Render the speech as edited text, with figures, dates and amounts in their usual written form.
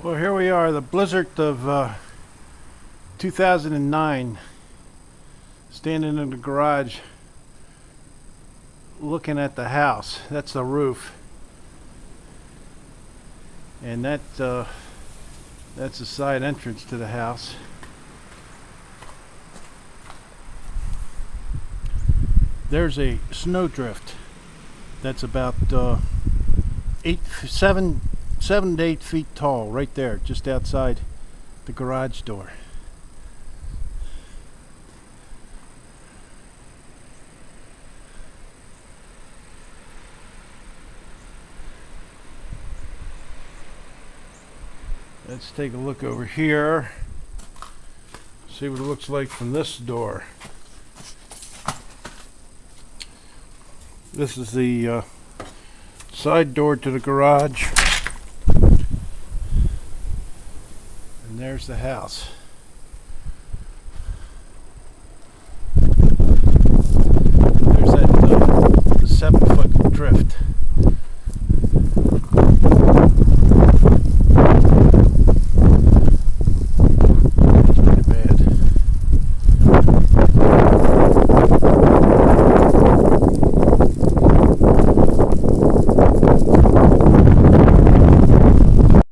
Well, here we are, the blizzard of 2009, standing in the garage looking at the house. That's the roof, and that's the side entrance to the house. There's a snowdrift that's about 7 to 8 feet tall, right there, just outside the garage door. Let's take a look over here, see what it looks like from this door. This is the side door to the garage, and there's the house. There's that the 7-foot drift.